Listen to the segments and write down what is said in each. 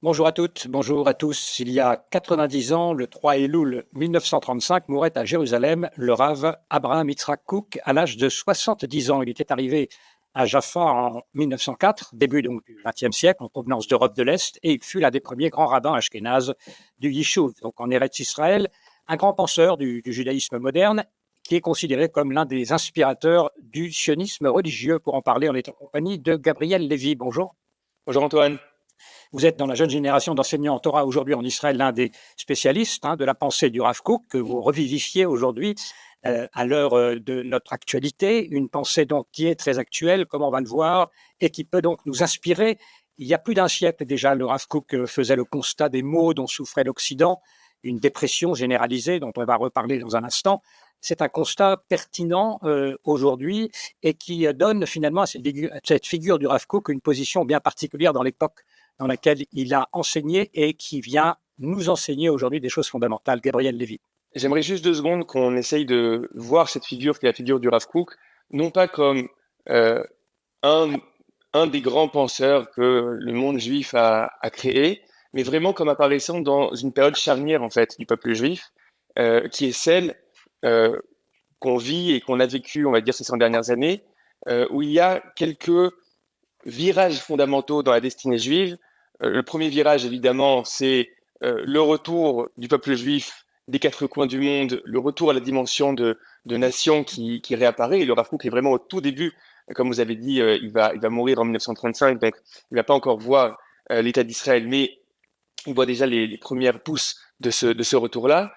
Bonjour à toutes, bonjour à tous. Il y a 90 ans, le 3 Elul 1935, mourait à Jérusalem le Rav Abraham Yitzhak Kook à l'âge de 70 ans. Il était arrivé à Jaffa en 1904, début donc du XXe siècle, en provenance d'Europe de l'Est, et il fut l'un des premiers grands rabbins ashkénazes du Yishuv, donc en Eretz Israël, un grand penseur du judaïsme moderne, qui est considéré comme l'un des inspirateurs du sionisme religieux. Pour en parler, on est en compagnie de Gabriel Lévy. Bonjour. Bonjour Antoine. Vous êtes dans la jeune génération d'enseignants en Torah aujourd'hui en Israël, l'un des spécialistes de la pensée du Rav Kook que vous revivifiez aujourd'hui à l'heure de notre actualité, une pensée donc qui est très actuelle, comme on va le voir, et qui peut donc nous inspirer. Il y a plus d'un siècle déjà, le Rav Kook faisait le constat des maux dont souffrait l'Occident, une dépression généralisée dont on va reparler dans un instant. C'est un constat pertinent aujourd'hui et qui donne finalement à cette figure du Rav Kook une position bien particulière dans l'époque dans laquelle il a enseigné et qui vient nous enseigner aujourd'hui des choses fondamentales. Gabriel Lévy. J'aimerais juste 2 secondes qu'on essaye de voir cette figure qui est la figure du Rav Kook, non pas comme euh, un, un des grands penseurs que le monde juif a créé, mais vraiment comme apparaissant dans une période charnière en fait du peuple juif, qui est celle euh, qu'on vit et qu'on a vécue, on va dire, ces 100 dernières années, où il y a quelques virages fondamentaux dans la destinée juive. Le premier virage, évidemment, c'est le retour du peuple juif des 4 coins du monde, le retour à la dimension de nation qui réapparaît. Et le Rav Kook est vraiment au tout début. Comme vous avez dit, il va mourir en 1935, donc il ne va pas encore voir l'État d'Israël, mais il voit déjà les premières pousses de ce retour-là.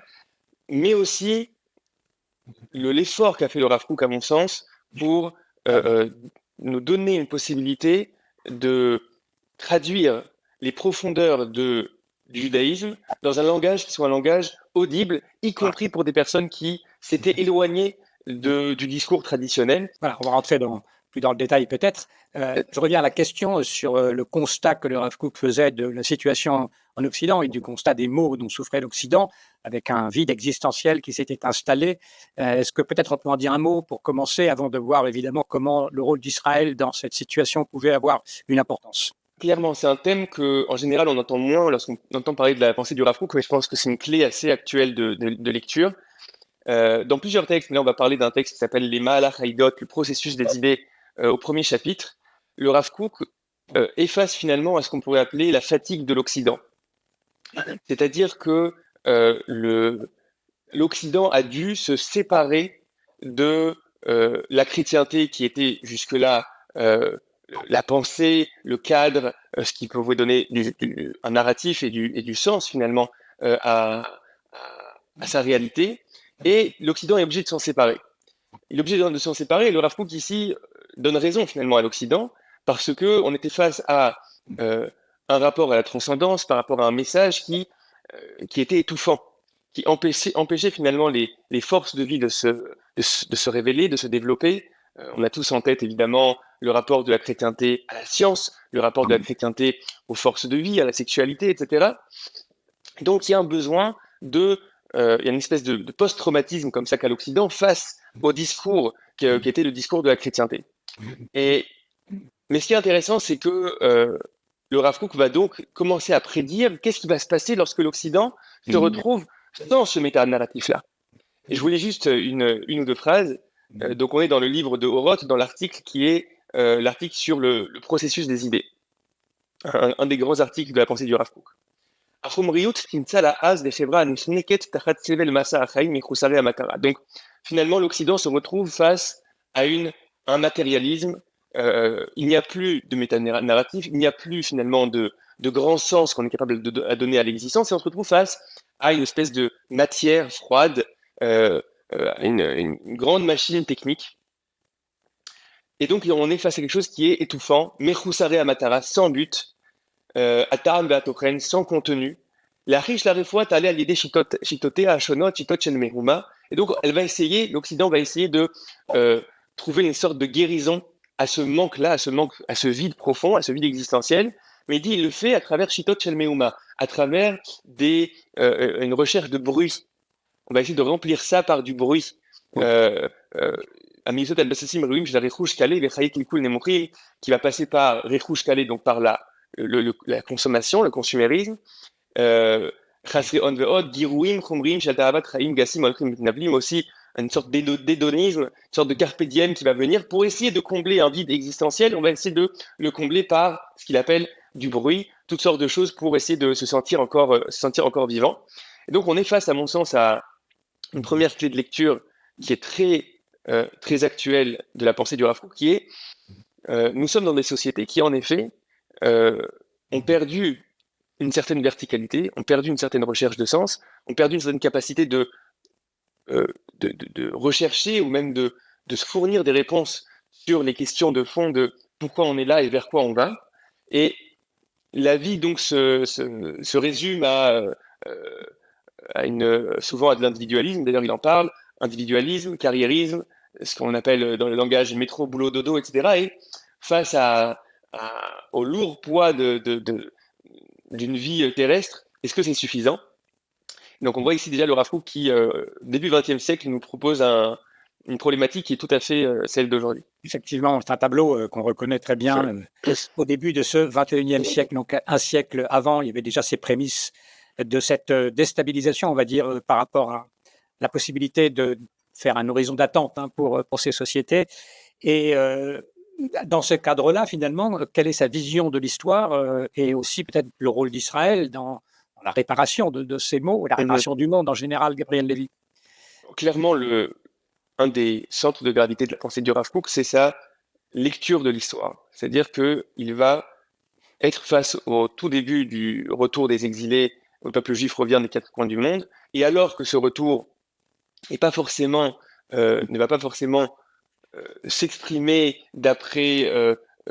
Mais aussi l'effort qu'a fait le Rav Kook, à mon sens, pour nous donner une possibilité de traduire les profondeurs du judaïsme dans un langage qui soit un langage audible, y compris pour des personnes qui s'étaient éloignées du discours traditionnel. Voilà, on va rentrer plus dans le détail peut-être. Je reviens à la question sur le constat que le Rav Kook faisait de la situation en Occident et du constat des maux dont souffrait l'Occident, avec un vide existentiel qui s'était installé. Est-ce que peut-être on peut en dire un mot pour commencer, avant de voir évidemment comment le rôle d'Israël dans cette situation pouvait avoir une importance? Clairement, c'est un thème que, en général, on entend moins lorsqu'on entend parler de la pensée du Rav Kook, mais je pense que c'est une clé assez actuelle de lecture. Dans plusieurs textes, mais là on va parler d'un texte qui s'appelle les Mahalach Haïdot, le processus des idées, au premier chapitre. Le Rav Kook efface finalement à ce qu'on pourrait appeler la fatigue de l'Occident. C'est-à-dire que l'Occident a dû se séparer de la chrétienté qui était jusque-là la pensée, le cadre, ce qui pouvait donner un narratif et du sens finalement à sa réalité. Et l'Occident est obligé de s'en séparer. Il est obligé de s'en séparer, et le Rav Kook ici donne raison finalement à l'Occident, parce qu'on était face à un rapport à la transcendance, par rapport à un message qui était étouffant, qui empêchait finalement les forces de vie de se révéler, de se développer. On a tous en tête évidemment le rapport de la chrétienté à la science, le rapport de la chrétienté aux forces de vie, à la sexualité, etc. Donc il y a un besoin il y a une espèce de post-traumatisme comme ça qu'à l'Occident face au discours qui était le discours de la chrétienté. Mais ce qui est intéressant, c'est que le Rav Kook va donc commencer à prédire qu'est-ce qui va se passer lorsque l'Occident se retrouve dans ce méta-narratif-là. Et je voulais juste une ou deux phrases. Donc on est dans le livre de Oroth, dans l'article qui est l'article sur le processus des idées. Un des grands articles de la pensée du Rav Kook. Donc, finalement, l'Occident se retrouve face à un matérialisme. Il n'y a plus de métanarratif, il n'y a plus finalement de grand sens qu'on est capable de donner à l'existence, et on se retrouve face à une espèce de matière froide, une grande machine technique. Et donc, on est face à quelque chose qui est étouffant, Mechusare Amatara, sans but, Ataram Beatochen, sans contenu. La riche, la refoua, t'allais à l'idée chitoté, à shonot, chitot chen meruma. Et donc, l'Occident va essayer de trouver une sorte de guérison à ce manque-là, à ce vide profond, à ce vide existentiel. Mais il dit, il le fait à travers chitot chen meruma, à travers une recherche de bruit. On va essayer de remplir ça par du bruit. Qui va passer par Rechush Kalé, donc par la consommation, le consumérisme. Chasri on ve'od, giruim, chumrim, shalta'avat, chaim, gassim, olchim, mitnavlim, aussi une sorte d'hédonisme, une sorte de carpe diem qui va venir pour essayer de combler un vide existentiel. On va essayer de le combler par ce qu'il appelle du bruit, toutes sortes de choses pour essayer de se sentir encore vivant. Et donc on est face, à mon sens, à une première clé de lecture qui est très actuelle de la pensée du Rav Kook, qui est nous sommes dans des sociétés qui, en effet, ont perdu une certaine verticalité, ont perdu une certaine recherche de sens, ont perdu une certaine capacité de rechercher ou même de se fournir des réponses sur les questions de fond de pourquoi on est là et vers quoi on va. Et la vie donc se résume souvent à de l'individualisme. D'ailleurs, il en parle, individualisme, carriérisme, ce qu'on appelle dans le langage métro, boulot, dodo, etc. Et face au lourd poids d'une vie terrestre, est-ce que c'est suffisant? Donc on voit ici déjà le Rav Kook qui, début XXe siècle, nous propose une problématique qui est tout à fait celle d'aujourd'hui. Effectivement, c'est un tableau qu'on reconnaît très bien au début de ce XXIe siècle. Donc un siècle avant, il y avait déjà ces prémices de cette déstabilisation, on va dire, par rapport à la possibilité de faire un horizon d'attente pour ces sociétés. Et dans ce cadre-là, finalement, quelle est sa vision de l'histoire et aussi peut-être le rôle d'Israël dans la réparation de ces maux, la réparation du monde en général, Gabriel Lévy? Clairement, un des centres de gravité de la pensée du Rav Kook, c'est sa lecture de l'histoire. C'est-à-dire qu'il va être face au tout début du retour des exilés, le peuple juif revient des quatre coins du monde, et alors que ce retour ne va pas forcément s'exprimer d'après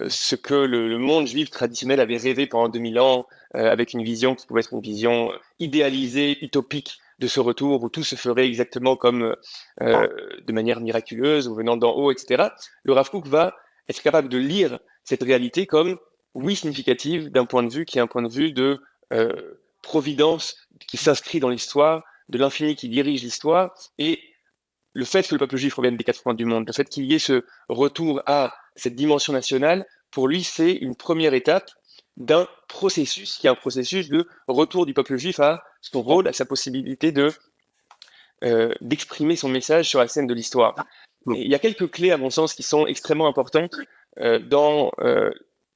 ce que le monde juif traditionnel avait rêvé pendant 2000 ans, avec une vision qui pouvait être une vision idéalisée, utopique de ce retour, où tout se ferait exactement comme de manière miraculeuse, ou venant d'en haut, etc. Le Rav Kook va être capable de lire cette réalité comme, oui, significative, d'un point de vue qui est un point de vue de providence qui s'inscrit dans l'histoire, de l'infini qui dirige l'histoire, et le fait que le peuple juif revienne des quatre coins du monde, le fait qu'il y ait ce retour à cette dimension nationale, pour lui, c'est une première étape d'un processus qui est un processus de retour du peuple juif à son rôle, à sa possibilité d'exprimer son message sur la scène de l'histoire. Et il y a quelques clés, à mon sens, qui sont extrêmement importantes dans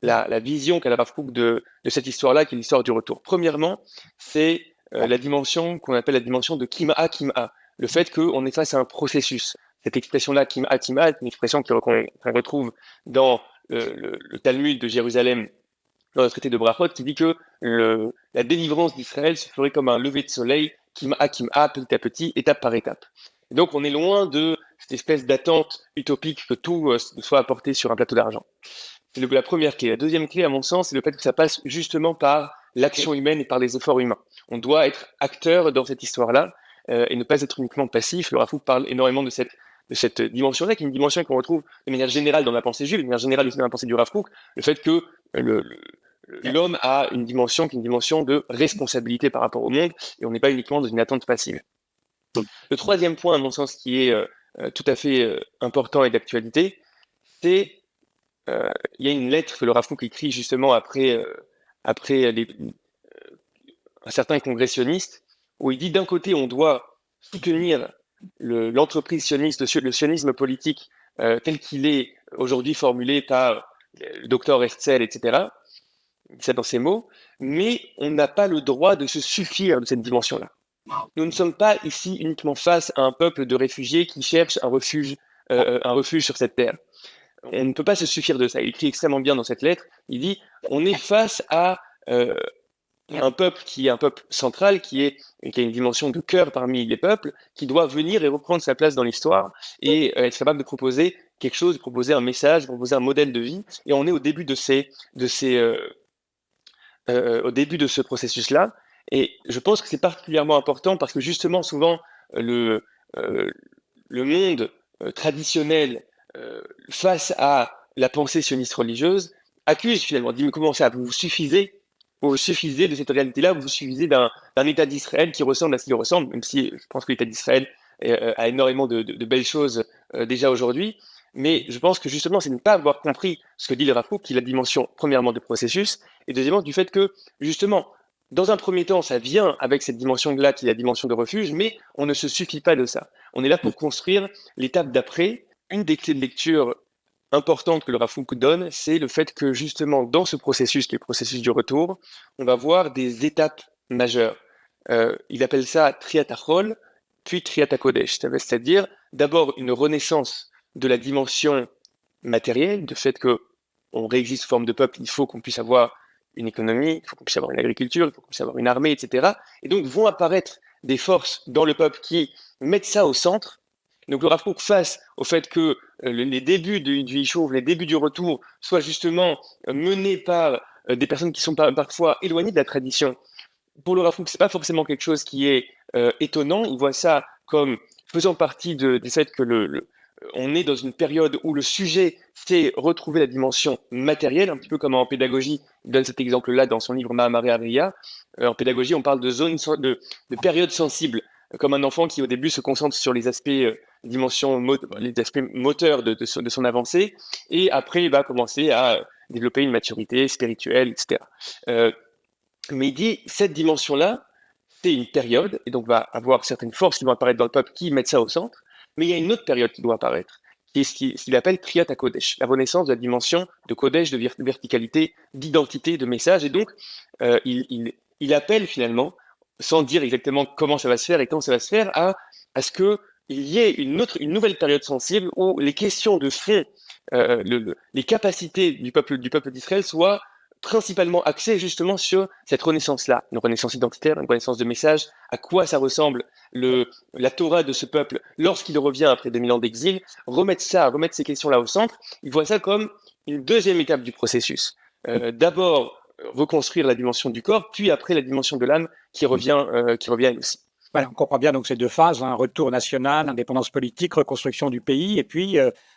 la vision qu'a la Rav Kook de cette histoire-là, qui est l'histoire du retour. Premièrement, c'est la dimension qu'on appelle la dimension de Kim'a Kim'a, le fait qu'on est face à un processus. Cette expression-là, Kim'a Kim'a, est une expression qu'on retrouve dans le Talmud de Jérusalem, dans le traité de Brachot, qui dit que la délivrance d'Israël se ferait comme un lever de soleil, Kim'a Kim'a, petit à petit, étape par étape. Et donc on est loin de cette espèce d'attente utopique que tout soit apporté sur un plateau d'argent. C'est la première clé. La deuxième clé, à mon sens, c'est le fait que ça passe justement par l'action humaine et par les efforts humains. On doit être acteur dans cette histoire-là et ne pas être uniquement passif. Le Rav Kook parle énormément de cette dimension-là, qui est une dimension qu'on retrouve de manière générale dans la pensée juive, de manière générale aussi dans la pensée du Rav Kook, le fait que l'homme a une dimension qui est une dimension de responsabilité par rapport au monde, et on n'est pas uniquement dans une attente passive. Le troisième point, à mon sens, qui est tout à fait important et d'actualité, c'est il y a une lettre que le Rav Kook écrit justement après un certain congressionniste, où il dit d'un côté on doit soutenir l'entreprise sioniste, le sionisme politique tel qu'il est aujourd'hui formulé par le docteur Herzl, etc., c'est dans ces mots, mais on n'a pas le droit de se suffire de cette dimension-là. Nous ne sommes pas ici uniquement face à un peuple de réfugiés qui cherche un refuge sur cette terre. On ne peut pas se suffire de ça. Il écrit extrêmement bien dans cette lettre. Il dit on est face à un peuple qui est un peuple central, qui a une dimension de cœur parmi les peuples, qui doit venir et reprendre sa place dans l'histoire et être capable de proposer quelque chose, de proposer un message, de proposer un modèle de vie. Et on est au début au début de ce processus-là. Et je pense que c'est particulièrement important parce que justement, souvent, le monde traditionnel face à la pensée sioniste religieuse accuse finalement, dit mais comment ça, vous suffisez de cette réalité-là, vous suffisez d'un État d'Israël qui ressemble à ce qu'il ressemble, même si je pense que l'État d'Israël a énormément de belles choses déjà aujourd'hui. Mais je pense que justement, c'est de ne pas avoir compris ce que dit le Rav Kook, qui est la dimension, premièrement, de processus, et deuxièmement, du fait que, justement, dans un premier temps, ça vient avec cette dimension-là, qui est la dimension de refuge, mais on ne se suffit pas de ça. On est là pour construire l'étape d'après. Une des clés de lecture importante que le Rav Kook donne, c'est le fait que, justement, dans ce processus, qui est le processus du retour, on va voir des étapes majeures. Il appelle ça Triat Achol, puis Triat HaKodesh, c'est-à-dire d'abord une renaissance de la dimension matérielle, de fait que on réexiste sous forme de peuple, il faut qu'on puisse avoir une économie, il faut qu'on puisse avoir une agriculture, il faut qu'on puisse avoir une armée, etc. Et donc vont apparaître des forces dans le peuple qui mettent ça au centre. Donc le Rav Kook, face au fait que les débuts du Yishuv, les débuts du retour, soient justement menés par des personnes qui sont parfois éloignées de la tradition. Pour le Rav Kook, c'est pas forcément quelque chose qui est étonnant. Il voit ça comme faisant partie du fait que on est dans une période où le sujet, c'est retrouver la dimension matérielle, un petit peu comme en pédagogie. Il donne cet exemple-là dans son livre Mahamare Ariya. En pédagogie, on parle de zones, de périodes sensibles, comme un enfant qui au début se concentre sur les aspects les aspects moteurs de son avancée, et après il va commencer à développer une maturité spirituelle, etc. Mais il dit, cette dimension-là, c'est une période, et donc va avoir certaines forces qui vont apparaître dans le peuple qui mettent ça au centre, mais il y a une autre période qui doit apparaître, qui est ce qu'il appelle Triat HaKodesh, la renaissance de la dimension de Kodesh, de verticalité, d'identité, de message, et donc il appelle finalement, sans dire exactement comment ça va se faire et quand ça va se faire, à ce qu'il y ait une nouvelle période sensible où les questions de fond, les capacités du peuple d'Israël soient principalement axé justement sur cette renaissance-là, une renaissance identitaire, une renaissance de message, à quoi ça ressemble la Torah de ce peuple lorsqu'il revient après 2000 ans d'exil, remettre ces questions-là au centre. Il voit ça comme une deuxième étape du processus. D'abord, reconstruire la dimension du corps, puis après la dimension de l'âme qui revient elle aussi. Voilà, on comprend bien donc ces deux phases, hein, retour national, indépendance politique, reconstruction du pays, et puis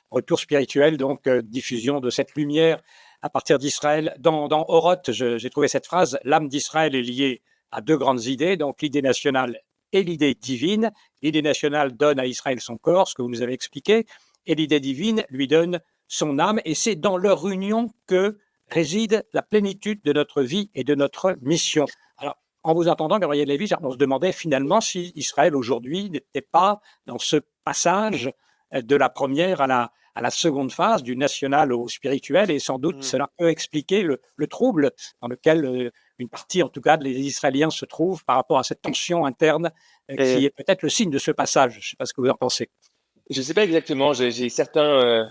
retour spirituel, donc diffusion de cette lumière à partir d'Israël. Dans Oroth, j'ai trouvé cette phrase, l'âme d'Israël est liée à deux grandes idées, donc l'idée nationale et l'idée divine. L'idée nationale donne à Israël son corps, ce que vous nous avez expliqué, et l'idée divine lui donne son âme, et c'est dans leur union que réside la plénitude de notre vie et de notre mission. Alors, en vous entendant, Gabriel Lévy, on se demandait finalement si Israël aujourd'hui n'était pas dans ce passage de la première à la seconde phase, du national au spirituel, et sans doute cela peut expliquer le trouble dans lequel une partie, en tout cas, des Israéliens se trouve par rapport à cette tension interne qui est peut-être le signe de ce passage. Je ne sais pas ce que vous en pensez. Je ne sais pas exactement, j'ai certains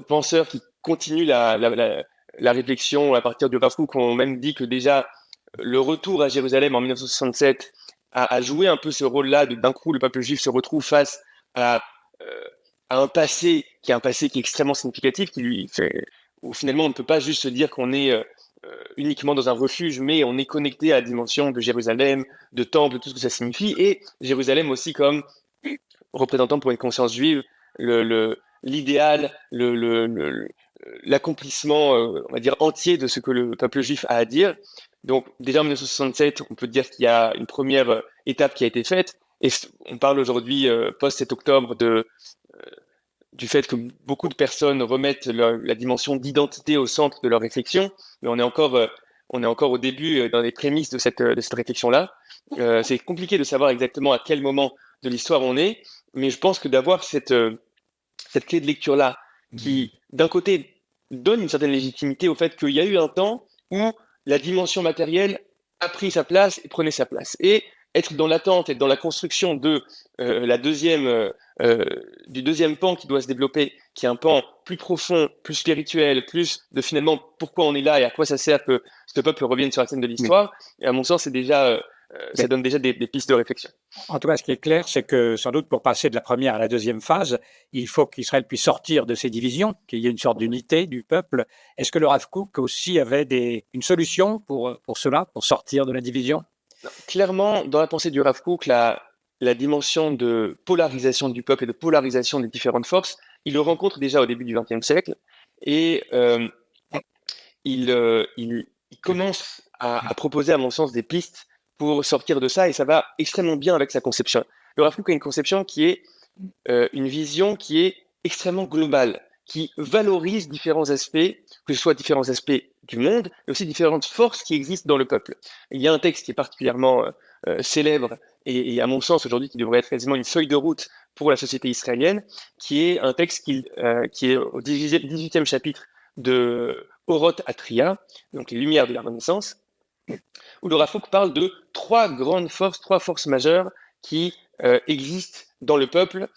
penseurs qui continuent la réflexion à partir du Rav Kook, qui ont même dit que déjà le retour à Jérusalem en 1967 a joué un peu ce rôle-là, d'un coup le peuple juif se retrouve face à un passé qui est extrêmement significatif, où finalement on ne peut pas juste se dire qu'on est uniquement dans un refuge, mais on est connecté à la dimension de Jérusalem, de temple, tout ce que ça signifie, et Jérusalem aussi comme représentant pour une conscience juive l'idéal, l'accomplissement, on va dire, entier de ce que le peuple juif a à dire. Donc déjà en 1967, on peut dire qu'il y a une première étape qui a été faite, et on parle aujourd'hui, post-7 octobre, du fait que beaucoup de personnes remettent la dimension d'identité au centre de leur réflexion, mais on est encore au début, dans les prémices de cette réflexion-là. C'est compliqué de savoir exactement à quel moment de l'histoire on est, mais je pense que d'avoir cette clé de lecture-là, qui d'un côté donne une certaine légitimité au fait qu'il y a eu un temps où la dimension matérielle a pris sa place et prenait sa place. Et être dans l'attente, être dans la construction de du deuxième pan qui doit se développer, qui est un pan plus profond, plus spirituel, plus de finalement pourquoi on est là et à quoi ça sert que ce peuple revienne sur la scène de l'histoire. Et à mon sens, c'est déjà ça donne déjà des pistes de réflexion. En tout cas, ce qui est clair, c'est que sans doute pour passer de la première à la deuxième phase, il faut qu'Israël puisse sortir de ses divisions, qu'il y ait une sorte d'unité du peuple. Est-ce que le Rav Kook aussi avait une solution pour cela, pour sortir de la division? Non, clairement, dans la pensée du Rav Kook, la dimension de polarisation du peuple et de polarisation des différentes forces, il le rencontre déjà au début du XXe siècle, et il commence à proposer, à mon sens, des pistes pour sortir de ça, et ça va extrêmement bien avec sa conception. Le Rav Kook a une conception qui est une vision qui est extrêmement global, qui valorise différents aspects, que ce soit différents aspects du monde, mais aussi différentes forces qui existent dans le peuple. Il y a un texte qui est particulièrement célèbre et à mon sens aujourd'hui qui devrait être quasiment une feuille de route pour la société israélienne, qui est un texte qui est au 18e chapitre de Oroth Atria, donc les Lumières de la Renaissance, où le Rav Kook parle de trois forces majeures qui existent dans le peuple.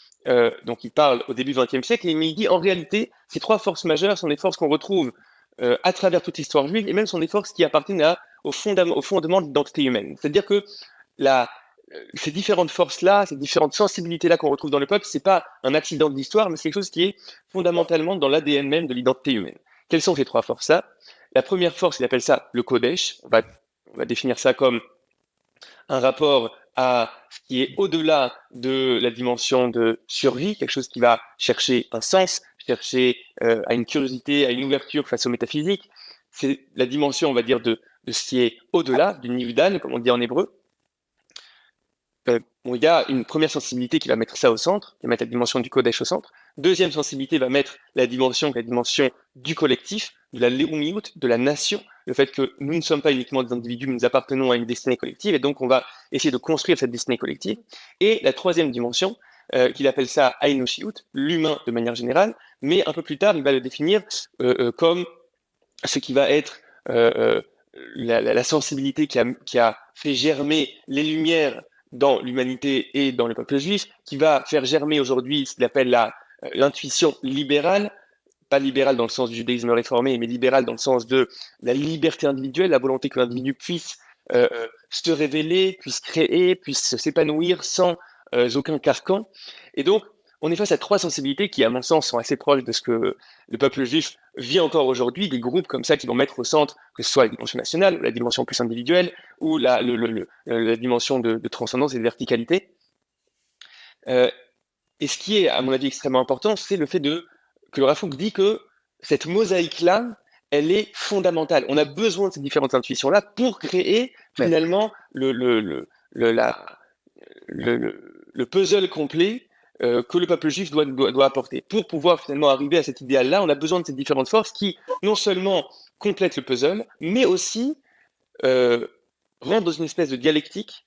Donc il parle au début du XXe siècle, mais il dit en réalité, ces trois forces majeures sont des forces qu'on retrouve à travers toute l'histoire juive, et même sont des forces qui appartiennent au fondement de l'identité humaine. C'est-à-dire que ces différentes forces-là, ces différentes sensibilités-là qu'on retrouve dans le peuple, c'est pas un accident de l'histoire, mais c'est quelque chose qui est fondamentalement dans l'ADN même de l'identité humaine. Quelles sont ces trois forces-là? La première force, il appelle ça le Kodesh. On va définir ça comme un rapport à ce qui est au-delà de la dimension de survie, quelque chose qui va chercher un sens, chercher à une curiosité, à une ouverture face au métaphysique. C'est la dimension, on va dire, de ce qui est au-delà, du Nivdan, comme on dit en hébreu. Bon, il y a une première sensibilité qui va mettre ça au centre, qui va mettre la dimension du Kodesh au centre. Deuxième sensibilité va mettre la dimension du collectif, de la Léoumiout, de la nation, le fait que nous ne sommes pas uniquement des individus, mais nous appartenons à une destinée collective, et donc on va essayer de construire cette destinée collective. Et la troisième dimension, qu'il appelle ça Aïnoshiout, l'humain de manière générale, mais un peu plus tard, il va le définir comme ce qui va être la sensibilité qui a fait germer les lumières dans l'humanité et dans le peuple juif, qui va faire germer aujourd'hui ce qu'il appelle l'intuition libérale, pas libérale dans le sens du judaïsme réformé, mais libérale dans le sens de la liberté individuelle, la volonté que l'individu puisse se révéler, puisse créer, puisse s'épanouir sans aucun carcan. Et donc, on est face à trois sensibilités qui, à mon sens, sont assez proches de ce que le peuple juif vit encore aujourd'hui, des groupes comme ça qui vont mettre au centre, que ce soit la dimension nationale, la dimension plus individuelle, ou la dimension de transcendance et de verticalité. Et ce qui est, à mon avis, extrêmement important, c'est le fait que le Rav Kook dit que cette mosaïque-là, elle est fondamentale. On a besoin de ces différentes intuitions-là pour créer finalement le puzzle complet que le peuple juif doit apporter. Pour pouvoir finalement arriver à cet idéal-là, on a besoin de ces différentes forces qui, non seulement complètent le puzzle, mais aussi rentrent dans une espèce de dialectique,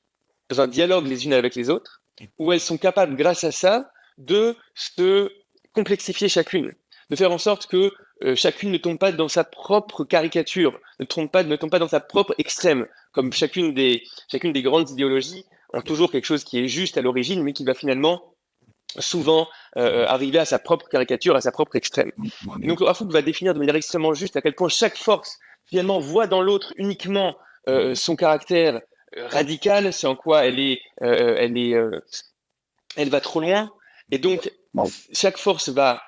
dans un dialogue les unes avec les autres, où elles sont capables, grâce à ça, de se complexifier chacune, de faire en sorte que chacune ne tombe pas dans sa propre caricature, ne tombe pas dans sa propre extrême, comme chacune des grandes idéologies ont toujours quelque chose qui est juste à l'origine, mais qui va finalement souvent arriver à sa propre caricature, à sa propre extrême. Et donc le Rav Kook va définir de manière extrêmement juste à quel point chaque force finalement voit dans l'autre uniquement son caractère radical, c'est en quoi elle va trop loin, et donc chaque force va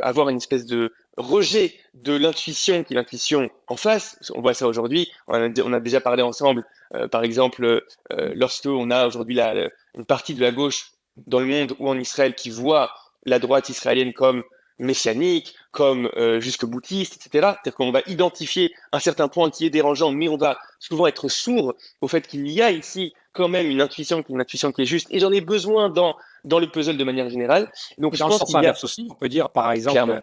avoir une espèce de rejet de l'intuition qui est l'intuition en face. On voit ça aujourd'hui, on a déjà parlé ensemble, par exemple, lorsque on a aujourd'hui une partie de la gauche dans le monde ou en Israël qui voit la droite israélienne comme messianique, comme jusque boutiste, etc. C'est-à-dire qu'on va identifier un certain point qui est dérangeant, mais on va souvent être sourd au fait qu'il y a ici quand même une intuition qui est juste, et j'en ai besoin dans le puzzle de manière générale. Donc dans le sens inverse aussi, on peut dire par exemple,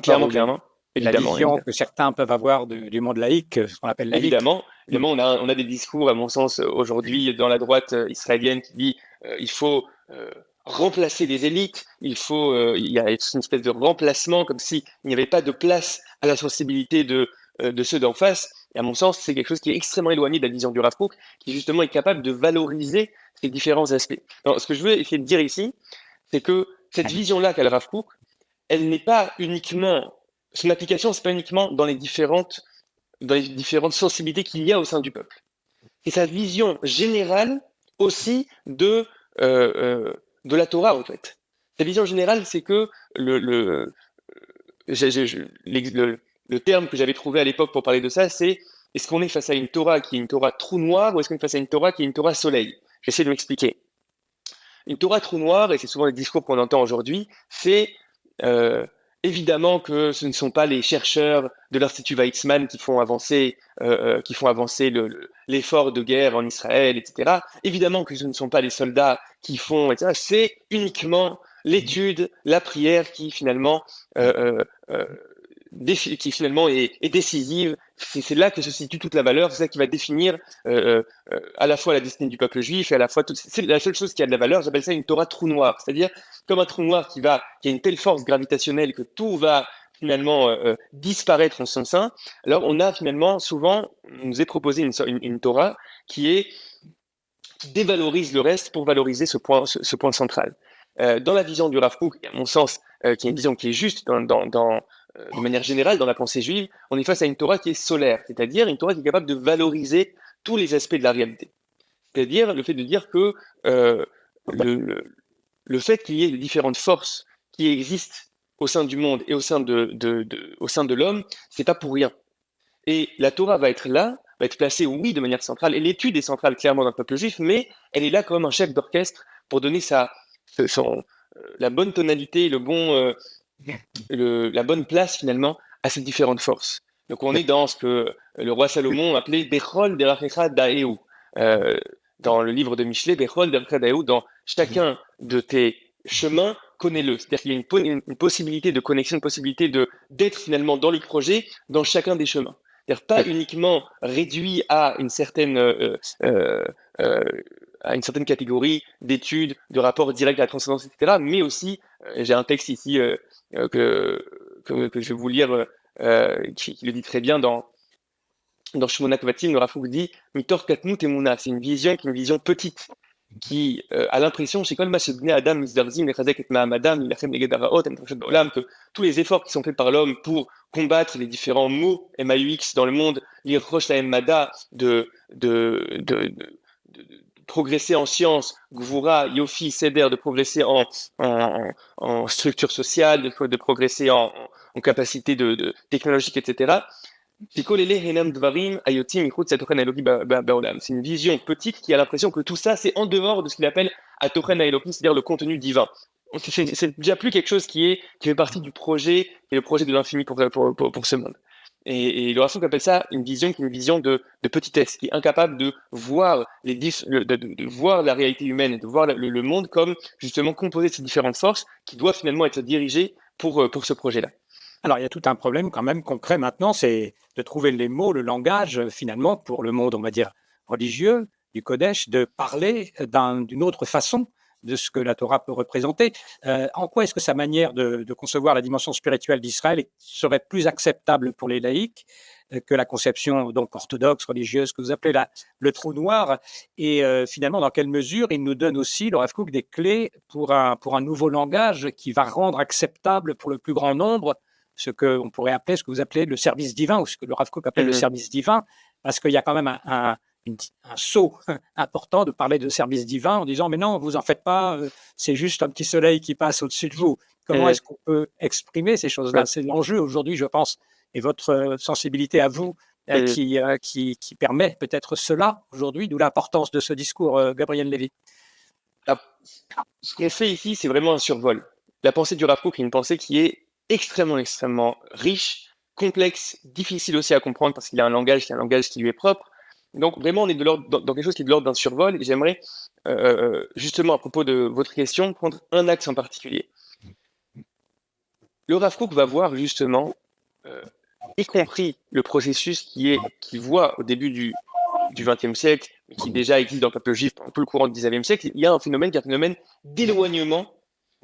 clairement, la vision que certains peuvent avoir du monde laïque, ce qu'on appelle laïque. Évidemment, on a des discours, à mon sens, aujourd'hui, dans la droite israélienne qui dit il faut remplacer les élites, il y a une espèce de remplacement, comme s'il n'y avait pas de place à la sensibilité de ceux d'en face. Et à mon sens, c'est quelque chose qui est extrêmement éloigné de la vision du Rav Kook, qui justement est capable de valoriser ces différents aspects. Alors, ce que je veux essayer de dire ici, c'est que cette vision-là qu'a le Rav Kook, elle n'est pas uniquement, son application, c'est pas uniquement dans les différentes sensibilités qu'il y a au sein du peuple. C'est sa vision générale aussi de la Torah, en fait. Sa vision générale, c'est que le terme que j'avais trouvé à l'époque pour parler de ça, c'est est-ce qu'on est face à une Torah qui est une Torah trou noir ou est-ce qu'on est face à une Torah qui est une Torah soleil? J'essaie de m'expliquer. Une Torah trou noir, et c'est souvent les discours qu'on entend aujourd'hui, c'est évidemment que ce ne sont pas les chercheurs de l'Institut Weizmann qui font avancer l'effort de guerre en Israël, etc. Évidemment que ce ne sont pas les soldats qui font, etc. C'est uniquement l'étude, la prière qui finalement est décisive. C'est là que se situe toute la valeur, c'est ça qui va définir à la fois la destinée du peuple juif et à la fois c'est la seule chose qui a de la valeur. J'appelle ça une Torah trou noir, c'est-à-dire comme un trou noir qui a une telle force gravitationnelle que tout va finalement disparaître en son sein. Alors on a finalement souvent, on nous est proposé une Torah qui dévalorise le reste pour valoriser ce point central. Dans la vision du Rav Kook, à mon sens, qui est une vision qui est juste de manière générale dans la pensée juive, on est face à une Torah qui est solaire, c'est-à-dire une Torah qui est capable de valoriser tous les aspects de la réalité. C'est-à-dire le fait de dire que le fait qu'il y ait différentes forces qui existent au sein du monde et au sein de l'homme, c'est pas pour rien. Et la Torah va être là, va être placée, oui, de manière centrale, et l'étude est centrale clairement dans le peuple juif, mais elle est là comme un chef d'orchestre pour donner la bonne tonalité, la bonne place finalement à ces différentes forces. Donc on est dans ce que le roi Salomon appelait Bechol derachecha daeu. Dans le livre de Michelet, Bechol derachecha daeu, dans chacun de tes chemins, connais-le. C'est-à-dire qu'il y a une possibilité de connexion, une possibilité d'être finalement dans le projet, dans chacun des chemins. C'est-à-dire pas uniquement réduit à une certaine catégorie d'études, de rapports directs à la transcendance, etc., mais aussi, j'ai un texte ici que je vais vous lire, qui le dit très bien dans Shmona Kvatim, le Rav Kook dit Mitor Katnut Emuna, c'est une vision qui est une vision petite, qui a l'impression chez Kol Adam que tous les efforts qui sont faits par l'homme pour combattre les différents mots MAUX dans le monde, lire Rosh Mada, de progresser en sciences, Gvura, Yofi, Seder, de progresser en structure sociale, de progresser en capacité technologique, etc. C'est une vision petite qui a l'impression que tout ça, c'est en dehors de ce qu'il appelle Atochen Elohim, c'est-à-dire le contenu divin. C'est déjà plus quelque chose qui fait partie du projet, et le projet de l'infini pour ce monde. Et le Rav Kook appelle ça une vision qui est une vision de petitesse, qui est incapable de voir de voir la réalité humaine et de voir le monde comme justement composé de ces différentes forces qui doivent finalement être dirigées pour ce projet-là. Alors, il y a tout un problème quand même concret maintenant, c'est de trouver les mots, le langage, finalement, pour le monde, on va dire, religieux, du Kodesh, de parler d'une autre façon de ce que la Torah peut représenter. En quoi est-ce que sa manière de concevoir la dimension spirituelle d'Israël serait plus acceptable pour les laïcs que la conception donc orthodoxe, religieuse, que vous appelez le trou noir? Et finalement, dans quelle mesure il nous donne aussi, le Rav Kook, des clés pour un nouveau langage qui va rendre acceptable pour le plus grand nombre ce que vous appelez le service divin, ou ce que le Rav Kook appelle le service divin, parce qu'il y a quand même un saut important de parler de service divin en disant mais non, vous en faites pas, c'est juste un petit soleil qui passe au-dessus de vous. Comment est-ce qu'on peut exprimer ces choses-là? C'est l'enjeu aujourd'hui, je pense, et votre sensibilité à vous qui permet peut-être cela aujourd'hui, d'où l'importance de ce discours, Gabriel Lévy. Ce qu'on fait ici, c'est vraiment un survol. La pensée du Rav Kook est une pensée qui est extrêmement riche, complexe, difficile aussi à comprendre parce qu'il y a un langage qui lui est propre. Donc vraiment, on est dans quelque chose qui est de l'ordre d'un survol. Et j'aimerais justement, à propos de votre question, prendre un axe en particulier. Le Rav Kook va voir justement, y compris le processus qui voit au début du XXe siècle, mais qui déjà existe dans le peuple juif un peu le courant du XIXe siècle, il y a un phénomène qui est un phénomène d'éloignement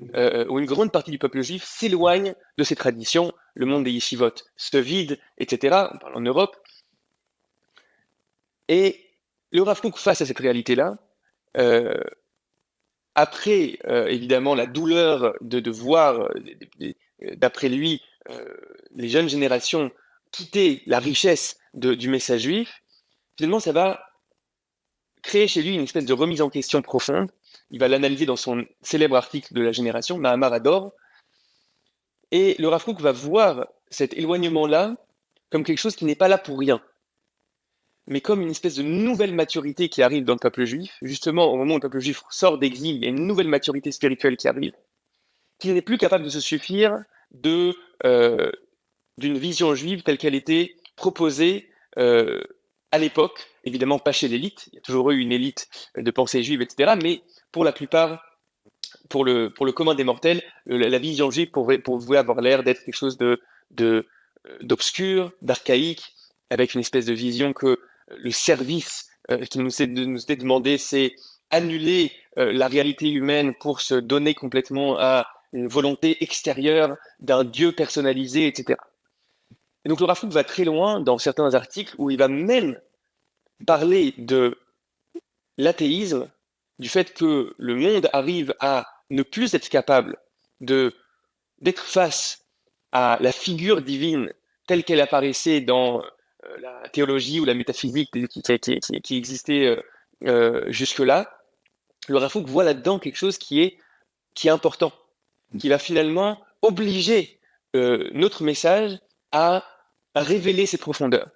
où une grande partie du peuple juif s'éloigne de ses traditions, le monde des yeshivot se vide, etc. On parle en Europe. Et le Rav Kook, face à cette réalité-là, après évidemment la douleur de voir, d'après lui, les jeunes générations quitter la richesse du message juif, finalement ça va créer chez lui une espèce de remise en question profonde. Il va l'analyser dans son célèbre article de la Génération, Mahamar Ador. Et le Rav Kook va voir cet éloignement-là comme quelque chose qui n'est pas là pour rien, mais comme une espèce de nouvelle maturité qui arrive dans le peuple juif. Justement, au moment où le peuple juif sort d'exil, il y a une nouvelle maturité spirituelle qui arrive, qui n'est plus capable de se suffire d'une vision juive telle qu'elle était proposée à l'époque, évidemment pas chez l'élite, il y a toujours eu une élite de pensée juive, etc., mais pour la plupart pour le commun des mortels, la vision juive pouvait avoir l'air d'être quelque chose d'obscur, d'archaïque, avec une espèce de vision que le service qui nous est demandé, c'est annuler la réalité humaine pour se donner complètement à une volonté extérieure d'un Dieu personnalisé, etc. Et donc le Rav Kook va très loin dans certains articles où il va même parler de l'athéisme, du fait que le monde arrive à ne plus être capable d'être face à la figure divine telle qu'elle apparaissait dans la théologie ou la métaphysique qui existait jusque-là. Le Rav Kook voit là-dedans quelque chose qui est important, qui va finalement obliger notre message à révéler ses profondeurs.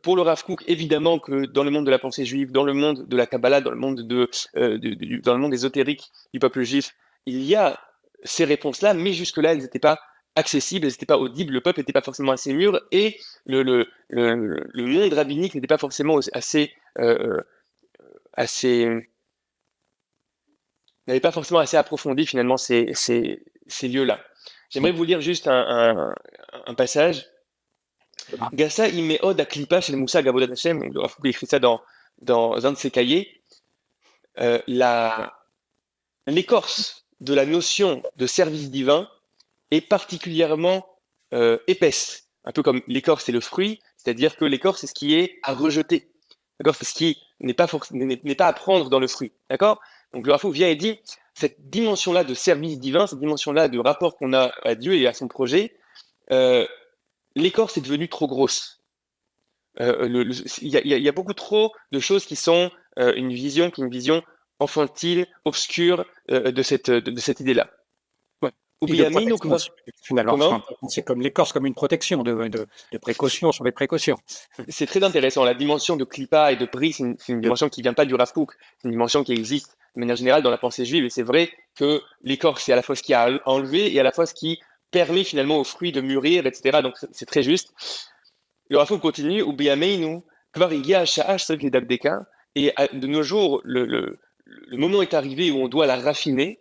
Pour le Rav Kook, évidemment que dans le monde de la pensée juive, dans le monde de la Kabbalah, dans le monde dans le monde ésotérique du peuple juif, il y a ces réponses-là, mais jusque-là, elles n'étaient pas accessibles, elles n'étaient pas audibles, le peuple n'était pas forcément assez mûr, et le monde rabbinique n'était pas forcément n'avait pas forcément assez approfondi finalement ces lieux-là. J'aimerais vous lire juste un passage. Gassa imeod aklipa shel Moussa Gavodat Hashem, le Rav Kook écrit ça dans un de ses cahiers. L'écorce de la notion de service divin est particulièrement épaisse, un peu comme l'écorce c'est le fruit, c'est-à-dire que l'écorce c'est ce qui est à rejeter, d'accord, c'est ce qui n'est pas à prendre dans le fruit, d'accord. Donc le Rav Kook vient et dit cette dimension-là de service divin, cette dimension-là de rapport qu'on a à Dieu et à son projet, l'écorce est devenue trop grosse. Il y a beaucoup trop de choses qui sont une vision infantile, obscure de cette idée-là. Ouais. Finalement, c'est comme l'écorce, comme une protection de précaution sur les précautions. C'est très intéressant. La dimension de Klippa et de Bri, c'est une dimension qui ne vient pas du Rav Kook, c'est une dimension qui existe de manière générale dans la pensée juive. Et c'est vrai que l'écorce, c'est à la fois ce qui a à enlever et à la fois ce qui permet finalement aux fruits de mûrir, etc. Donc c'est très juste. Le Rav Kook continue, ou Biyameinu, Kvar Igia Sha'ash Srik Dabdeka, et de nos jours, le moment est arrivé où on doit la raffiner,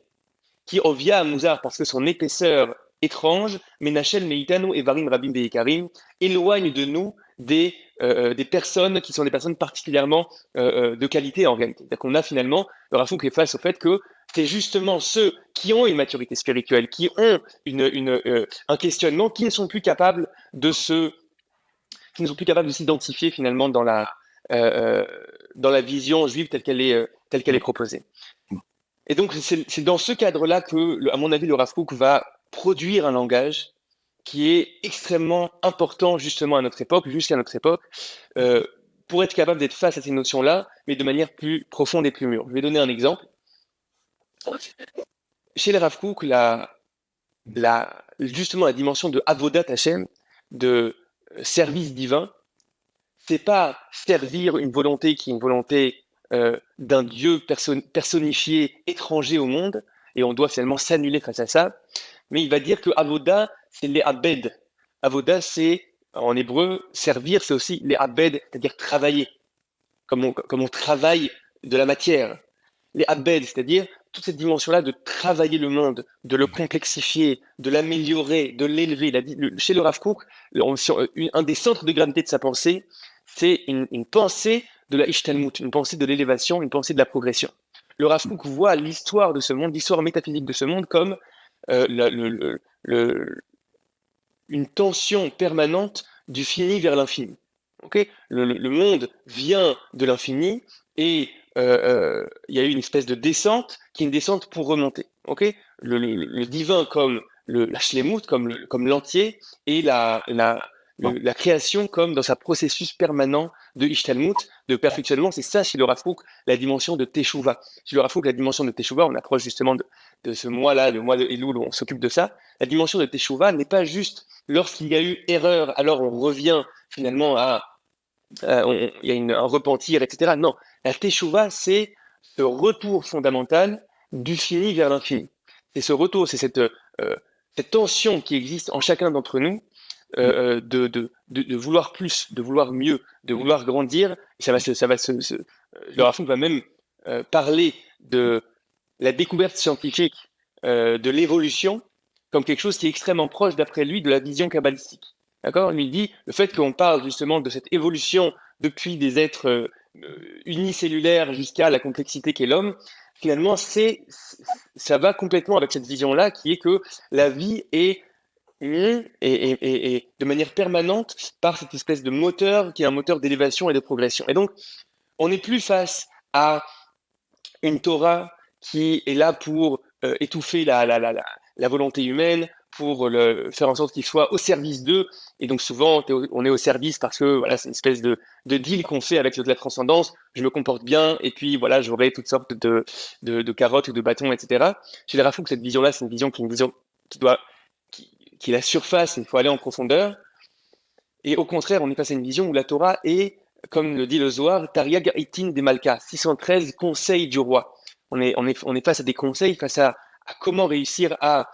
qui ovia à Mouzar parce que son épaisseur étrange, Menachel Meitano et Varim Rabim Beikarim, éloigne de nous des personnes qui sont des personnes particulièrement de qualité en réalité. C'est-à-dire qu'on a finalement, le Rav Kook est face au fait que c'est justement ceux qui ont une maturité spirituelle, qui ont un questionnement, qui ne sont plus capables de s'identifier finalement dans la vision juive telle qu'elle est proposée. Et donc c'est dans ce cadre-là que, à mon avis, le Rav Kook va produire un langage qui est extrêmement important justement jusqu'à notre époque, pour être capable d'être face à ces notions-là, mais de manière plus profonde et plus mûre. Je vais donner un exemple. Chez le Rav Kook, justement la dimension de Avodat Hashem, de service divin, c'est pas servir une volonté qui est une volonté d'un Dieu personnifié, étranger au monde, et on doit finalement s'annuler face à ça. Mais il va dire que Avoda, c'est les abed. Avoda, c'est, en hébreu, servir, c'est aussi les abed, c'est-à-dire travailler, comme on travaille de la matière. Les abed, c'est-à-dire toute cette dimension-là de travailler le monde, de le complexifier, de l'améliorer, de l'élever. Chez le Rav Kook, un des centres de gravité de sa pensée, c'est une pensée de la Ishtalmut, une pensée de l'élévation, une pensée de la progression. Le Rav Kook voit l'histoire de ce monde, l'histoire métaphysique de ce monde comme une tension permanente du fini vers l'infini. Okay, le monde vient de l'infini et il y a eu une espèce de descente qui est une descente pour remonter. Okay, le divin comme la shlemut, comme l'entier, et la création comme dans sa processus permanent de ishtalmut, de perfectionnement. C'est ça chez le Rav Kook, la dimension de Teshuvah. Chez le Rav Kook, la dimension de Teshuvah, on approche justement de ce mois-là, le mois de Elul, où on s'occupe de ça. La dimension de Teshuvah n'est pas juste lorsqu'il y a eu erreur, alors on revient finalement il y a un repentir, etc. Non, la Teshuvah, c'est ce retour fondamental du fini vers l'infini. C'est ce retour, c'est cette tension qui existe en chacun d'entre nous, de vouloir plus, de vouloir mieux, de vouloir grandir. Le Rav Kook va même parler la découverte scientifique de l'évolution comme quelque chose qui est extrêmement proche, d'après lui, de la vision kabbalistique. D'accord? Lui dit le fait qu'on parle justement de cette évolution depuis des êtres unicellulaires jusqu'à la complexité qu'est l'homme, finalement, ça va complètement avec cette vision-là qui est que la vie est et de manière permanente par cette espèce de moteur qui est un moteur d'élévation et de progression. Et donc, on n'est plus face à une Torah qui est là pour étouffer la volonté humaine, pour faire en sorte qu'il soit au service d'eux. Et donc souvent, on est au service parce que voilà, c'est une espèce de deal qu'on fait avec la transcendance. Je me comporte bien et puis voilà, j'aurai toutes sortes de carottes ou de bâtons, etc. Chez les Rav Kook, cette vision-là, c'est une vision qui est une vision qui est la surface, il faut aller en profondeur. Et au contraire, on est face à une vision où la Torah est, comme le dit le Zohar, Taria Ga'itin des Malka, 613 conseils du roi. On est face à des conseils, face à comment réussir à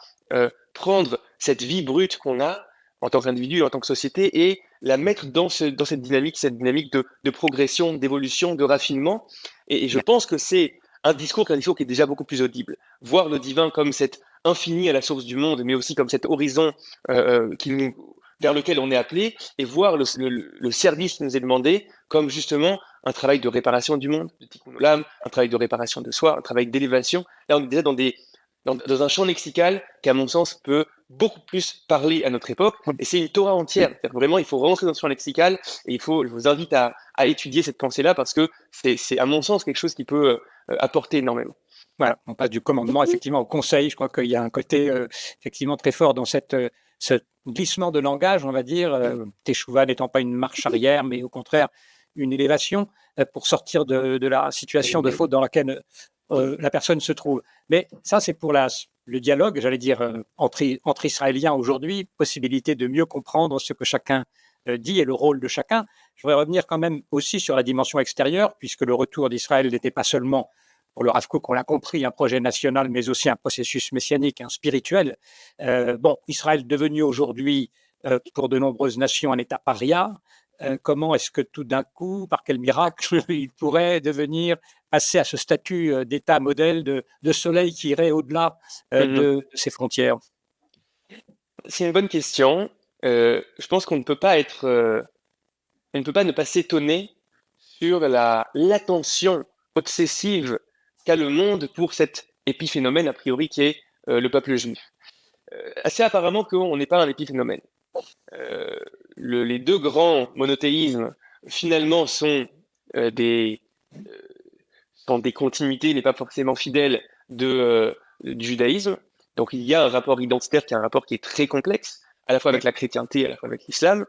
prendre cette vie brute qu'on a en tant qu'individu, en tant que société, et la mettre dans cette dynamique de progression, d'évolution, de raffinement. Et je pense que c'est un discours qui est déjà beaucoup plus audible. Voir le divin comme cet infini à la source du monde, mais aussi comme cet horizon vers lequel on est appelé, et voir le service qui nous est demandé comme justement un travail de réparation du monde, de tikkun olam, un travail de réparation de soi, un travail d'élévation. Là, on est déjà dans un champ lexical qui, à mon sens, peut beaucoup plus parler à notre époque. Et c'est une Torah entière. Vraiment, il faut rentrer dans ce champ lexical et je vous invite à étudier cette pensée-là parce que c'est, à mon sens, quelque chose qui peut apporter énormément. Voilà, on passe du commandement effectivement au conseil. Je crois qu'il y a un côté effectivement très fort dans ce glissement de langage, on va dire. Teshuvah n'étant pas une marche arrière, mais au contraire une élévation pour sortir de la situation de faute dans laquelle la personne se trouve. Mais ça, c'est pour le dialogue, j'allais dire, entre Israéliens aujourd'hui, possibilité de mieux comprendre ce que chacun dit et le rôle de chacun. Je voudrais revenir quand même aussi sur la dimension extérieure, puisque le retour d'Israël n'était pas seulement, pour le Rav Kook, on l'a compris, un projet national, mais aussi un processus messianique, un spirituel. Israël devenu aujourd'hui, pour de nombreuses nations, un État paria. Comment est-ce que tout d'un coup, par quel miracle, il pourrait passer à ce statut d'État modèle de soleil qui irait au-delà de ses frontières? C'est une bonne question. Je pense qu'on ne peut pas ne pas s'étonner sur l'attention obsessive qu'a le monde pour cet épiphénomène a priori qui est le peuple juif. Assez apparemment qu'on n'est pas un épiphénomène. Les deux grands monothéismes finalement sont des continuités, mais pas forcément fidèles du judaïsme. Donc il y a un rapport identitaire qui est un rapport qui est très complexe, à la fois avec la chrétienté, à la fois avec l'islam.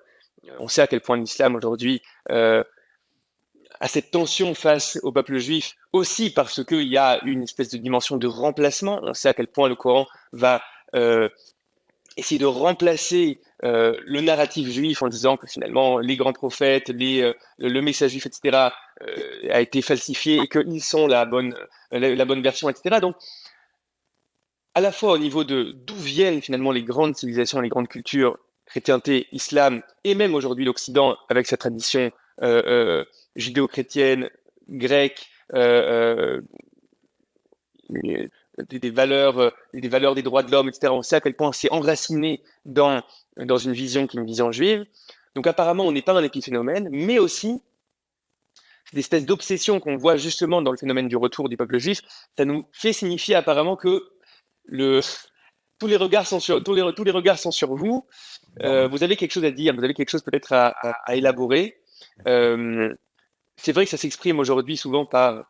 On sait à quel point l'islam aujourd'hui a cette tension face au peuple juif, aussi parce qu'il y a une espèce de dimension de remplacement. On sait à quel point le Coran va essayer de remplacer le narratif juif en disant que finalement les grands prophètes, le message juif, etc., a été falsifié et qu'ils sont la bonne version, etc. Donc, à la fois au niveau de d'où viennent finalement les grandes civilisations, les grandes cultures, chrétienté, islam, et même aujourd'hui l'Occident avec sa tradition judéo-chrétienne, grecque, des valeurs des droits de l'homme, etc. On sait à quel point c'est enraciné dans une vision qui est une vision juive. Donc apparemment, on n'est pas un épiphénomène, mais aussi cette espèce d'obsession qu'on voit justement dans le phénomène du retour du peuple juif, ça nous fait signifier apparemment que tous les regards sont sur vous. Vous avez quelque chose à dire, vous avez quelque chose peut-être à élaborer. C'est vrai que ça s'exprime aujourd'hui souvent par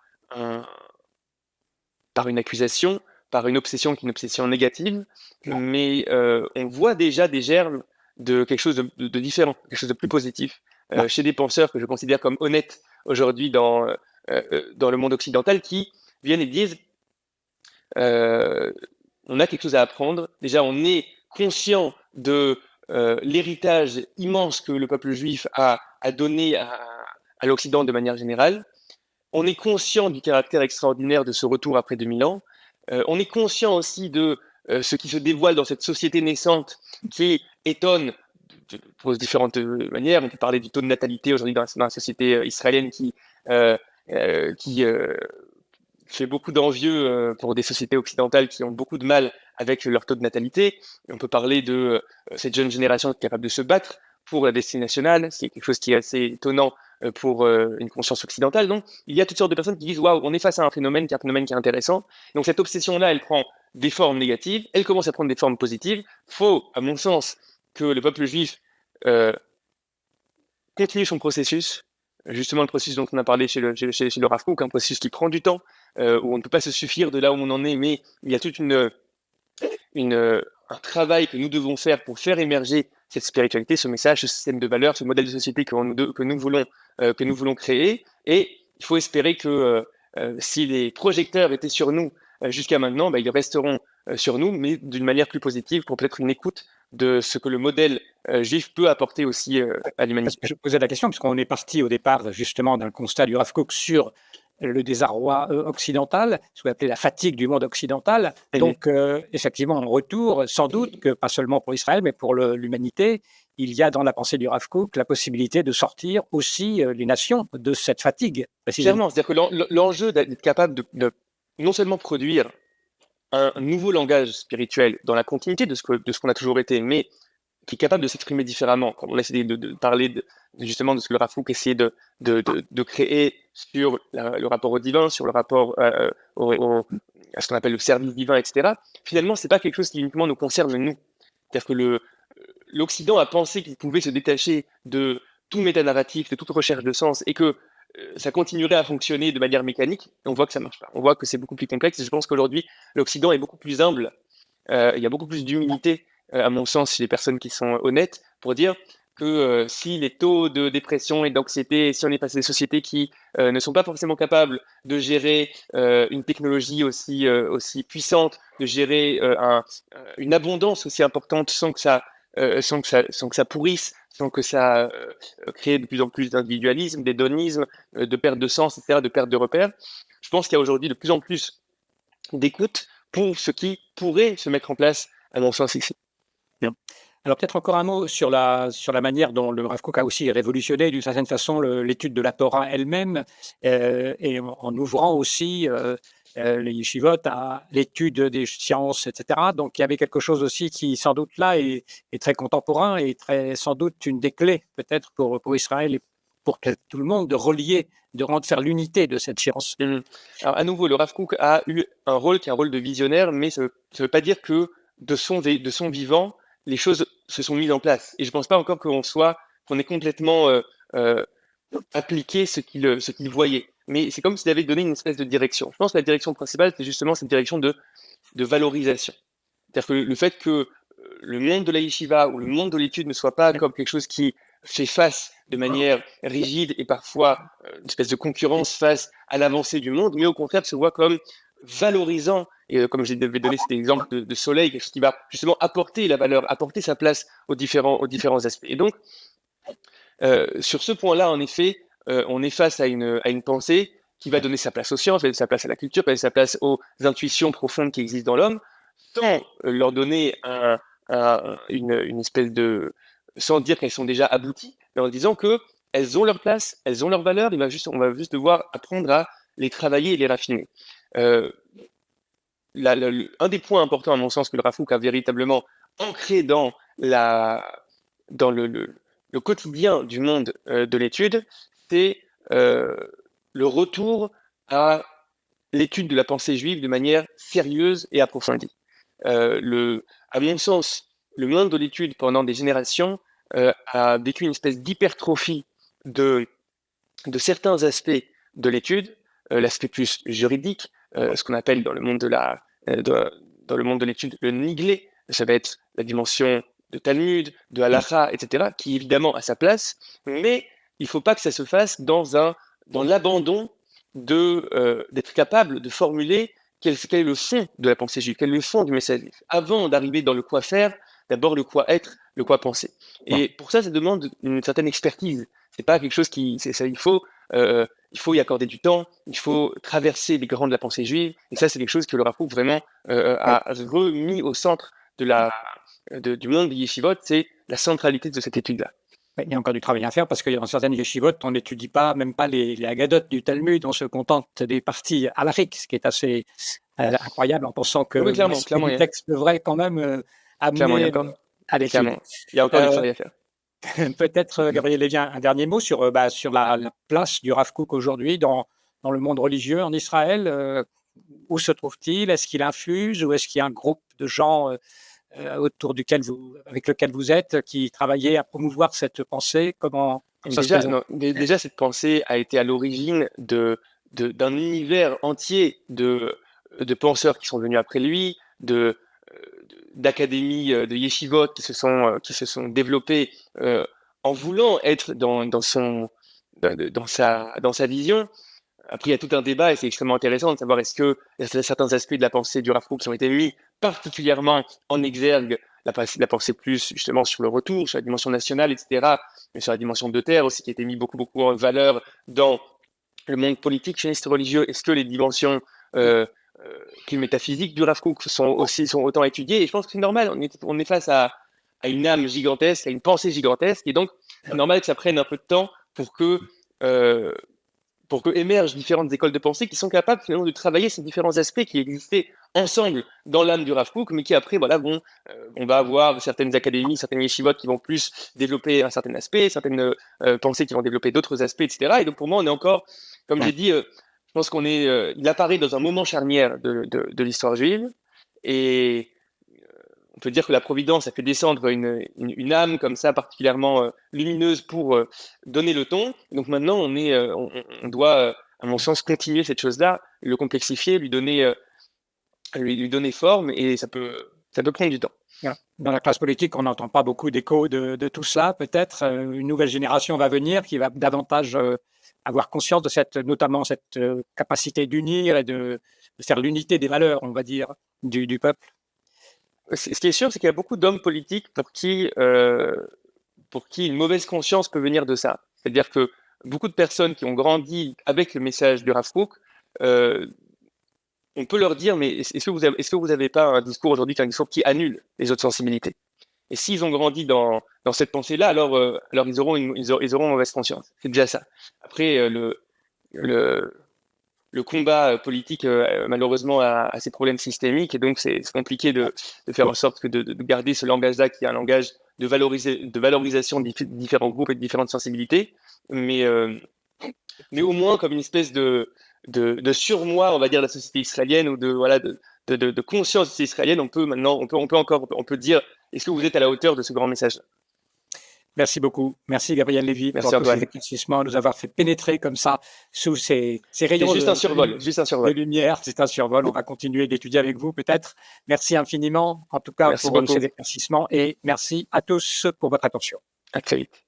une accusation, par une obsession qui est une obsession négative, mais on voit déjà des germes de quelque chose de différent, quelque chose de plus positif chez des penseurs que je considère comme honnêtes aujourd'hui dans le monde occidental qui viennent et disent on a quelque chose à apprendre. Déjà, on est conscient de l'héritage immense que le peuple juif a donné à l'Occident de manière générale. On est conscient du caractère extraordinaire de ce retour après 2000 ans. On est conscient aussi de ce qui se dévoile dans cette société naissante qui étonne pour différentes manières. On peut parler du taux de natalité aujourd'hui dans la société israélienne qui fait beaucoup d'envieux pour des sociétés occidentales qui ont beaucoup de mal avec leur taux de natalité. On peut parler de cette jeune génération qui est capable de se battre pour la destinée nationale, c'est quelque chose qui est assez étonnant pour une conscience occidentale. Donc, il y a toutes sortes de personnes qui disent waouh, on est face à un phénomène qui est intéressant. Donc, cette obsession-là, elle prend des formes négatives, elle commence à prendre des formes positives. Faut, à mon sens, que le peuple juif continue son processus, justement le processus dont on a parlé chez le Rav Kook, un processus qui prend du temps, où on ne peut pas se suffire de là où on en est, mais il y a toute un travail que nous devons faire pour faire émerger cette spiritualité, ce message, ce système de valeurs, ce modèle de société que nous voulons créer. Et il faut espérer que si les projecteurs étaient sur nous jusqu'à maintenant, ils resteront sur nous, mais d'une manière plus positive, pour peut-être une écoute de ce que le modèle juif peut apporter aussi à l'humanité. Je posais la question, puisqu'on est parti au départ justement d'un constat du Rav Kook sur le désarroi occidental, ce qu'on appelait la fatigue du monde occidental. Donc, effectivement, en retour, sans doute que pas seulement pour Israël, mais pour l'humanité, il y a dans la pensée du Rav Kook la possibilité de sortir aussi les nations de cette fatigue. Clairement, c'est-à-dire que l'enjeu d'être capable de non seulement produire un nouveau langage spirituel dans la continuité de ce qu'on a toujours été, mais qui est capable de s'exprimer différemment. Quand on essaie de parler justement de ce que le Rav Kook essayait de créer sur le rapport au divin, sur le rapport à ce qu'on appelle le service divin, etc. Finalement, c'est pas quelque chose qui uniquement nous concerne nous. C'est-à-dire que l'Occident a pensé qu'il pouvait se détacher de tout métanarratif, de toute recherche de sens, et que ça continuerait à fonctionner de manière mécanique. On voit que ça marche pas. On voit que c'est beaucoup plus complexe. Et je pense qu'aujourd'hui, l'Occident est beaucoup plus humble. Il y a beaucoup plus d'humilité, à mon sens, chez les personnes qui sont honnêtes, pour dire que si les taux de dépression et d'anxiété, si on est passé des sociétés qui ne sont pas forcément capables de gérer une technologie aussi puissante, de gérer une abondance aussi importante sans que ça pourrisse, sans que ça crée de plus en plus d'individualisme, d'hédonisme, de perte de sens, etc., de perte de repères. Je pense qu'il y a aujourd'hui de plus en plus d'écoute pour ce qui pourrait se mettre en place, à mon sens, ici. Bien. Alors peut-être encore un mot sur la manière dont le Rav Kook a aussi révolutionné d'une certaine façon l'étude de la Torah elle-même, et en ouvrant aussi les yeshivot à l'étude des sciences, etc. Donc il y avait quelque chose aussi qui sans doute là est très contemporain et sans doute une des clés peut-être pour Israël et pour tout le monde de relier, de faire l'unité de cette science. Alors à nouveau, le Rav Kook a eu un rôle qui est un rôle de visionnaire, mais ça veut pas dire que de son vivant, les choses se sont mises en place. Et je pense pas encore qu'on ait complètement appliqué ce qu'il voyait. Mais c'est comme s'il avait donné une espèce de direction. Je pense que la direction principale, c'est justement cette direction de valorisation. C'est-à-dire que le fait que le monde de la yeshiva ou le monde de l'étude ne soit pas comme quelque chose qui fait face de manière rigide et parfois une espèce de concurrence face à l'avancée du monde, mais au contraire se voit comme valorisant, et comme je devais donner cet exemple de soleil, quelque chose qui va justement apporter la valeur, apporter sa place aux différents aspects. Et donc, sur ce point-là, en effet, on est face à une pensée qui va donner sa place aux sciences, va donner sa place à la culture, va donner sa place aux intuitions profondes qui existent dans l'homme, sans leur donner une espèce de... sans dire qu'elles sont déjà abouties, mais en disant que elles ont leur place, elles ont leur valeur, on va juste devoir apprendre à les travailler et les raffiner. Un des points importants, à mon sens, que le Rav Kook a véritablement ancré dans le quotidien du monde de l'étude, c'est le retour à l'étude de la pensée juive de manière sérieuse et approfondie. À mon sens, le monde de l'étude, pendant des générations, a vécu une espèce d'hypertrophie de certains aspects de l'étude, l'aspect plus juridique, ce qu'on appelle dans le monde dans le monde de l'étude le niglé, ça va être la dimension de Talmud, de Halakha, etc., qui évidemment a sa place, mais il ne faut pas que ça se fasse dans l'abandon d'être capable de formuler quel est le fond de la pensée juive, quel est le fond du message juif. Avant d'arriver dans le quoi faire, d'abord le quoi être, le quoi penser. Et pour ça demande une certaine expertise. C'est pas quelque chose il faut y accorder du temps, il faut traverser les grands de la pensée juive, et ça c'est quelque chose que le Rav Kook vraiment a remis au centre du monde des yeshivot, c'est la centralité de cette étude-là. Il y a encore du travail à faire parce que dans certaines yeshivotes, on n'étudie pas, même pas les Haggadot du Talmud, on se contente des parties halakhiques, ce qui est assez incroyable en pensant que Oui, clairement, l'aspect du texte devrait quand même clairement, amener à l'étude. il y a encore du travail à faire. Peut-être, Gabriel Lévy, un dernier mot sur la place du Rav Kook aujourd'hui dans le monde religieux en Israël. Où se trouve-t-il? Est-ce qu'il influe ou est-ce qu'il y a un groupe de gens avec lequel vous êtes qui travaillait à promouvoir cette pensée? Comment ça se présente? Déjà, cette pensée a été à l'origine d'un univers entier de penseurs qui sont venus après lui, d'académies, de yeshivot qui se sont développées en voulant être dans sa vision. Après, il y a tout un débat et c'est extrêmement intéressant de savoir est-ce que certains aspects de la pensée du Rav Kook qui ont été mis particulièrement en exergue, la pensée plus justement sur le retour, sur la dimension nationale, etc., mais sur la dimension de terre aussi qui a été mis beaucoup en valeur dans le monde politique, sioniste religieux. Est-ce que les dimensions métaphysiques du Rav Kook sont autant étudiées? Et je pense que c'est normal, on est face à une âme gigantesque, à une pensée gigantesque, et donc c'est normal que ça prenne un peu de temps pour que émergent différentes écoles de pensée qui sont capables finalement de travailler ces différents aspects qui existaient ensemble dans l'âme du Rav Kook, mais qui après, voilà, on va avoir certaines académies, certaines yeshivot qui vont plus développer un certain aspect, certaines pensées qui vont développer d'autres aspects, etc. Et donc pour moi, on est encore, comme j'ai dit, je pense il apparaît dans un moment charnière de l'histoire juive, et on peut dire que la Providence a fait descendre une âme comme ça particulièrement lumineuse pour donner le ton. Donc maintenant, on doit, à mon sens, continuer cette chose-là, le complexifier, lui donner forme, et ça peut prendre du temps. Dans la classe politique, on n'entend pas beaucoup d'écho de tout cela. Peut-être une nouvelle génération va venir qui va davantage avoir conscience de notamment cette capacité d'unir et de faire l'unité des valeurs, on va dire, du peuple. Ce qui est sûr, c'est qu'il y a beaucoup d'hommes politiques pour qui une mauvaise conscience peut venir de ça. C'est-à-dire que beaucoup de personnes qui ont grandi avec le message du Rav Kook, on peut leur dire, mais est-ce que vous avez pas un discours aujourd'hui qui annule les autres sensibilités? Et s'ils ont grandi dans cette pensée-là, alors ils auront mauvaise conscience. C'est déjà ça. Après, le combat politique, malheureusement, a ses problèmes systémiques, et donc c'est compliqué de faire en sorte que de garder ce langage-là qui est un langage de valorisation de différents groupes et de différentes sensibilités, mais au moins comme une espèce de surmoi, on va dire, de la société israélienne, ou de conscience israélienne. On peut dire, est-ce que vous êtes à la hauteur de ce grand message? Merci beaucoup. Merci Gabriel Lévy pour tous ces éclaircissements, nous avoir fait pénétrer comme ça sous ces rayons juste un survol. de lumière. C'est un survol. On va continuer d'étudier avec vous peut-être. Merci infiniment, en tout cas, pour ces éclaircissements, et merci à tous pour votre attention. À très vite.